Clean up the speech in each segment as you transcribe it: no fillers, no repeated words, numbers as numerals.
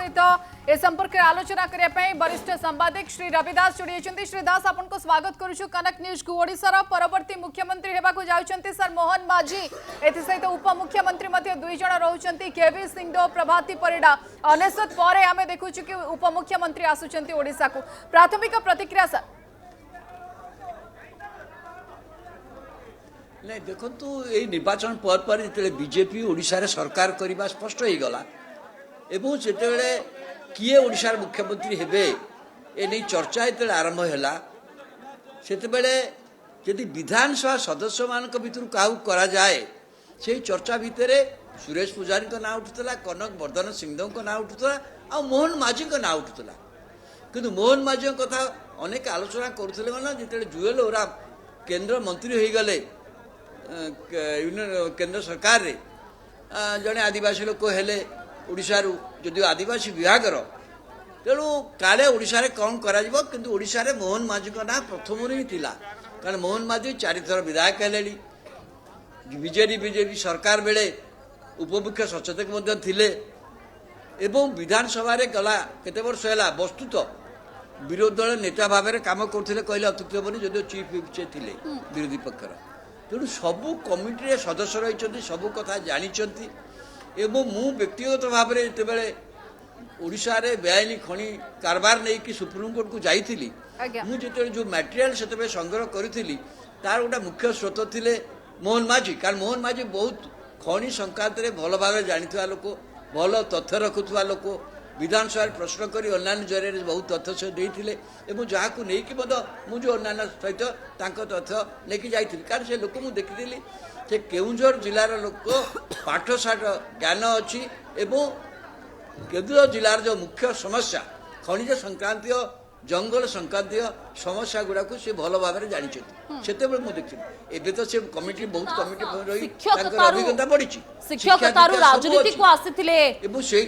सहित ए संपर्क में आलोचना करने वरिष्ठ सांबादिक श्री रवि दास जोड़ी श्री दास आपको स्वागत करुछु कनक न्यूज को। ओडिशार परवर्ती मुख्यमंत्री हेबाकु जाउछंती सर मोहन माझी एथि सहित उपमुख्यमंत्री मध्य दुई जण रहउछंती केवी सिंहदेव प्रभाती परिडा अनेशत परे आमे देखुछु कि उपमुख्यमंत्री आसुछंती ओडिशा को। प्राथमिक प्रतिक्रिया सर नहीं देखु ये निर्वाचन पर जो बीजेपी ओडिशा रे सरकार करने स्पष्ट हो गला एवं जिते किए ओडिशार मुख्यमंत्री हेबे ए नहीं चर्चा जो आरंभ है से जदि विधानसभा सदस्य मान भर क्या करा जाए से चर्चा भितर सुरेश पूजारी का ना उठुला कनक वर्धन सिंहदेव का ना उठुला आ मोहन माझी का ना उठुला किंतु मोहन माझी कथा अनेक आलोचना करुले ना जिते जुएल ओराम केंद्र मंत्री हो गले केंद्र सरकार रे जड़े आदिवासी लोक हेले ओडिशारू जदिव आदिवासी विभाग तेणु काले ओडिशा रे कौन करा जिवो किंतु ओडिशा रे मोहन माझी का ना प्रथम ही थिला कारण मोहन माझी 4 थर विधायक हेले बीजेपी सरकार बेले उपमुख्य सचेतक मध्य थिले एवं विधानसभा रे गला केते वर्ष हैला वस्तुत विरोधी दल नेता भाव में काम करथिले कहले अत्युक्ति हेबनी जदिव चीफ व्हिप से थिले विरोधी पक्षर तेणु सबू कमिटी सदस्य रही सबू कथा जानी एवं मु व्यक्तिगत भाव में जिते ओडिशा रे बेआईनी खनि कारबार नहीं कि सुप्रीमकोर्ट को जाइली मुझे जो मटेरियल से संग्रह करी तार गोटे मुख्य स्रोत थिले मोहन माझी कारण मोहन माझी बहुत खनि संक्रांत में भल भाव जानी लोक भल तथ्य रखुवा लोक विधानसभा प्रश्न करी अन्य जरिए बहुत तथ्य से देते जहाँ को लेकिन मुझे अन्य सहित तथ्य लेकिन जाइए कारण से लोक मुझे देखी से केउझर जिलार लोक पाठशाठ ज्ञान अच्छी केंद्र जिलार जो मुख्य समस्या खनिज संक्रांतीय जंगल संक्रांतीय समस्या गुड़ा को सी भल भाव में जानी से देखी एवं तो से कमिटी बहुत कमिटी रही अभिज्ञता बढ़ी राजनीति को आसी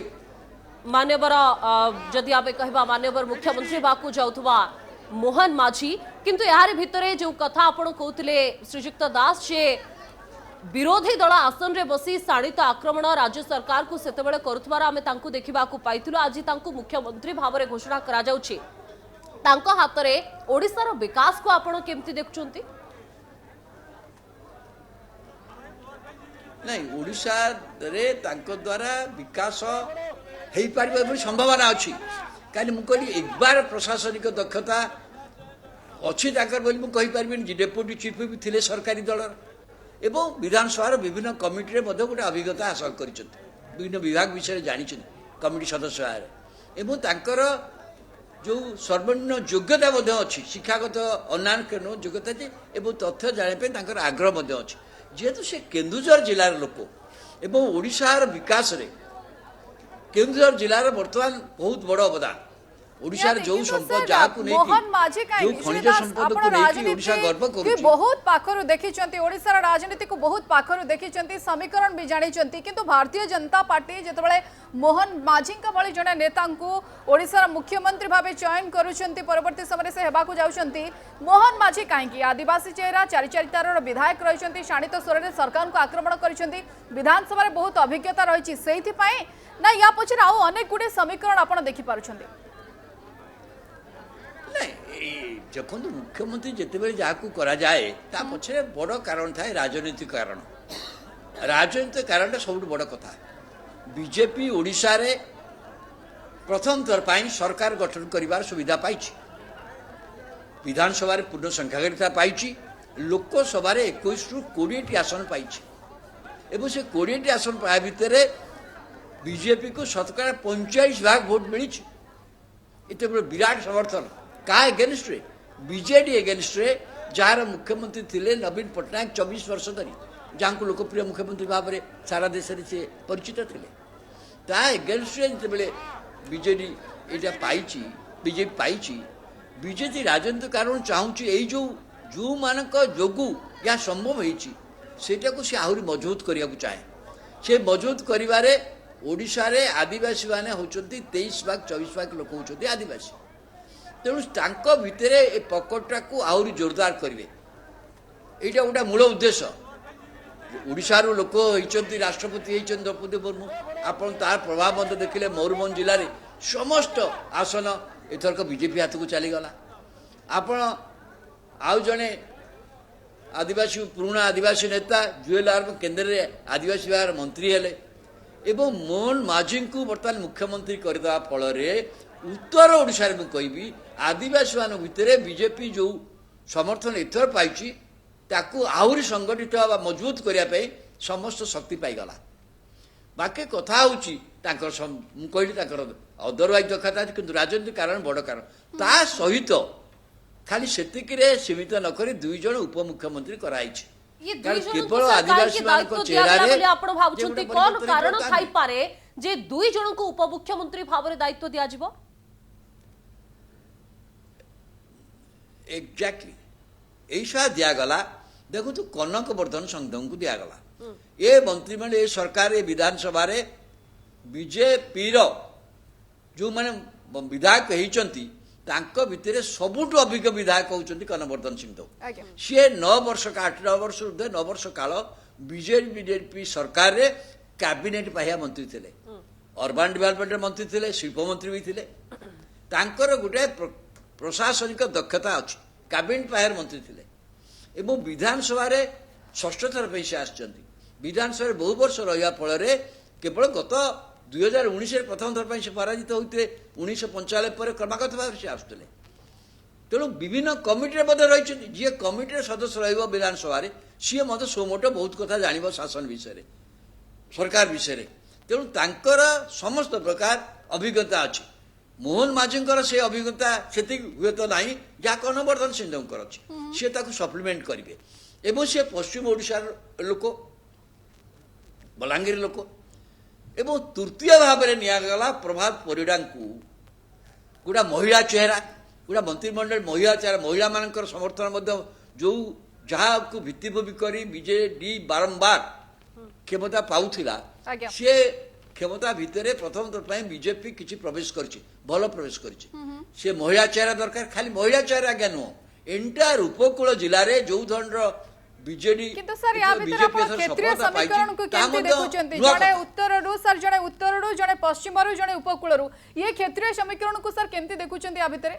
मान्यवर जदि आम कहवा मान्यवर मुख्यमंत्री बाकू जाउथुवा मोहन माझी किंतु यार भितरे जो कथा आपण कहते श्रीजुक्त दास जे विरोधी दल आसन रे बसी शाणित आक्रमण राज्य सरकार को सेतेबेले करुथबार आमे तांकु देखिबाकू पाइथिलु आज तांकु मुख्यमंत्री भाव में घोषणा करा जाउछि तांको हाथ रे ओडिसा रो विकास को आपण केमति देखुचंती नहीं ओडिसा रे तांको द्वारा विकास हेई पारिबा संभावना अच्छी कहीं मुझे एक बार प्रशासनिक दक्षता अच्छी ताकर बोली मु कहि पारिबिनी डेप्यूटी चीफ भी थिले सरकारी दल एवं विधानसभा विभिन्न कमिटी गोटे अभिज्ञता हासिल कर विभिन्न विभाग विषय जानी कमिटी सदस्य एवं तांकर जो सर्वनिम्न योग्यता अच्छी शिक्षागत अन्य योग्यता एवं तथ्य जानापी आग्रह अच्छी जेहेतु से केन्दुझर जिलार लोक एवं ओडिशार विकास रे केन्दुझर जिलार बर्तमान बहुत बड़ अवदान ओडिशार जो संपद जहाँ को मोहन माझी जो खनिज संपद को लेकिन ओडिशा गर्व करूछि बहुत पाखरु देखिचंती ओडिशार राजनीति को बहुत पाखरु देखिचंती समीकरण भी जानिचंती किंतु भारतीय जनता पार्टी जेतबेले मोहन माझी का भली जने नेता को ओडिशार मुख्यमंत्री भाबे चयन करूचंती परवर्ती समय से हेबाकू जाउचंती मोहन माझी काहेकि आदिवासी चेहरा चारिचारितार विधायक रहिचंती शाणित स्वर सरकार को आक्रमण करिसंती विधानसभा रे बहुत अभिज्ञता रहिछि सेहिथि पई ना या पछरे आउ अनेक गुडे समीकरण आपण देखि पारुछंती देखो मुख्यमंत्री जिते जहाँ को करा जाए ता पछे बड़ कारण था राजनीतिक कारण राजनीतिक कारण सब बड़ कथा बीजेपी ओडिशा रे प्रथम थर पाई सरकार गठन करिवार सुविधा पाई विधानसभा पूर्ण संख्यागरिता पाई लोकसभा 21 रु 20 आसन पाई एवं से 20 आसन पाया भितर बीजेपी को शतकड़ा 45% भोट मिली इतने बड़े विराट समर्थन क्या एगेन्स्ट रे बीजेडी एगेन्स्ट रे जार मुख्यमंत्री थिले नवीन पट्टनायक 24 वर्ष धरी जहाँ को लोकप्रिय मुख्यमंत्री भाव में सारा देश में से परिचित थे ता एगेन्स्ट रे जिते बीजेडी यहाँ पाई बीजेपी पाई बीजेपी राजनीतिक कारण चाहूँगी यही जो मानक जोगु या संभव होटा को सी आहरी मजबूत करने को चाहे से मजबूत करिवारे ओडिशा रे आदिवासी माने होचंती 23% लोक होचंती आदिवासी तेणु तांको भितरे ए पकड़टा को आहरी जोरदार करेंगे यहाँ गोटे मूल उद्देश्य ओडिशारू लोक होती राष्ट्रपति होती द्रौपदी मुर्मू आपन तार प्रभाव देखिले मयूरभंज जिले में समस्त आसन एथरक बीजेपी हाथ को चलीगला आपण आउ जड़े आदिवासी पुराणा आदिवासी नेता जुएल आर्म केन्द्र में आदिवासी विभाग मंत्री हेले एवं मोहन माझी को बर्तमान मुख्यमंत्री करदे फल उत्तर ओडिशा रे कहबी आदिवासी मान भितर बीजेपी जो समर्थन एथर पाई ताकू आहरी संगठित वा मजबूत करने समस्त शक्ति पाईगला बाकी कथा हूँ कहली अदरवाइज दरकार किंतु राजनीतिक कारण बड़ कारण ता सहित खाली सेतिक सीमित नक दुई जन उपमुख्यमंत्री कराई ये दुई केवल आदिवासी चेहरा आपण भाबुछंती कोन कारण थाई पारे जे दुई जन को उपमुख्यमंत्री भाव में दायित्व दिया जिवो एग्जैक्टली ऐसा दिगला देखो तो कनक वर्धन संगम को दिगला ये मंत्रिमंडल ये सरकार ये विधानसभा बीजेपी जो मैंने विधायक होती भितर सबुठ अभिज्ञ विधायक होती कनवर्धन सिंह देव सी 9 वर्ष का 8 वर्ष 9 वर्ष काल बीजेपी सरकार रे कैबिनेट पाहिया मंत्री थे अर्बान डेवलपमेंट मंत्री थे शिल्प मंत्री भी थे गोटे प्रशासनिक दक्षता अच्छी कैबिनेट पाहियार मंत्री थे एवं विधानसभा षष्ठ थर पे से आसछंती विधानसभा बहु वर्ष रहा फल केवल गत 2019 प्रथम थर से पराजित होते 1995 पर क्रमागत भाव से आसुले तेणु विभिन्न कमिटी रही जी कमिटी सदस्य विधानसभा सी मत सोमोटो बहुत कथा जान शासन विषय सरकार विषय तेणु तांकर समस्त प्रकार अभिज्ञता अच्छी मोहन माझी से अभिज्ञता से हुए तो ना जहाँ कनवर्धन सिंहदेव अच्छी सी सप्लीमेंट करेंगे एवं सी पश्चिम ओडिशा लोक बलांगीर लोक एवं तृतीय भाव में निगला प्रभात परिड़ा को गोटा महिला चेहरा गोटा मंत्रिमंडल महिला चेहरा महिला मान समर्थन जो जहाँ को भित्तिभूमि कर बीजेडी बारंबार क्षमता पाऊला सी क्षमता भितर प्रथम थर बीजेपी किसी प्रवेश भल प्रवेश कर महिला चेहरा दरकार खाली महिला चेहरा आज्ञा नुह एंटायर उपकूल जिले में जो धरण बीजेडी किंतु सर या भीतर आपण क्षेत्रीय समीकरण को केमते देखुचंती जणे उत्तररु सर जणे उत्तररु जणे पश्चिमरु जणे उपकूलरु ये क्षेत्रीय समीकरण को सर केमते देखुचंती या भीतर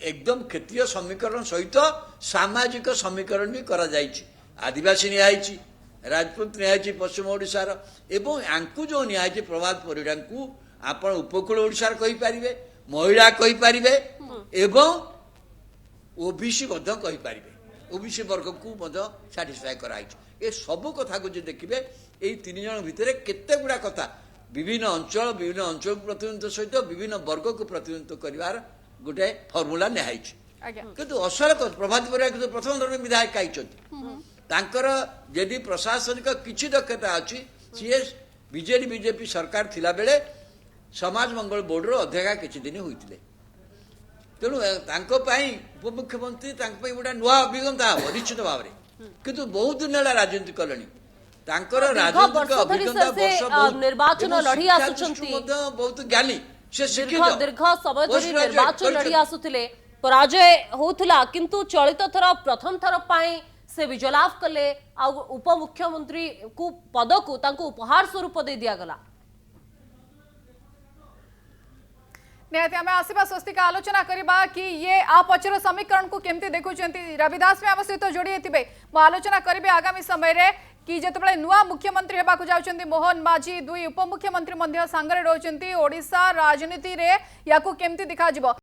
एकदम क्षेत्रीय समीकरण सहित सामाजिक समीकरण भी करा जायछि आदिवासी न्यायछि राजपूत न्यायछि पश्चिम ओडिशार एवं आंकु जो न्यायछि प्रभात परिड़ा को आपण उपकूल ओडिशार कहि परिबे महिला कहि परिबे एवं ओबीसी ओबीसी वर्ग को साटिस्फाई कराई ये सबू कथा को देखिए ये 3 जन भितर केते गुड़ा कथा विभिन्न अंचल को प्रतिनिधित्व सहित विभिन्न वर्ग को प्रतिनिधित्व कर गोटे फर्मूला निहाई किंतु असल प्रभात परिड़ा प्रथम धर्म विधायक आई यदि प्रशासनिक किसी दक्षता अच्छी सी बीजेपी सरकार थिला बेले समाज मंगल बोर्ड अध्यक्ष किछि दिन होइतिले तेणु उपमुख्यमंत्री गोटे नुआ अभिज्ञता हम निश्चित भाव में किंतु बहुत दिन है राजनीति कले राजनीतिक अभिज्ञता निर्वाचन लड़ी आसुचंती बहुत ज्ञानी से दीर्घ समय धरी निर्वाचन लड़ी आसुथिले पराजय होउथला किंतु चलित थर प्रथम थर पाई से विजयलाभ कले आ उपमुख्यमंत्री को पद को तांको उपहार स्वरूप दे दिया गला निहाती आम आसवा स्वस्तिक आलोचना करबा कि ये आ पचर समीकरण को केमती देखुचंती रविदास में आम सहित जोड़ी थे मु आलोचना करी आगामी समय रे कि जेतबेले नुआ मुख्यमंत्री हेबाकु जाउचंती मोहन माझी दुई उपमुख्यमंत्री मध्य सांगरे रहउचंती ओडिशा राजनीति रे याकू केमती दिखा जिवो।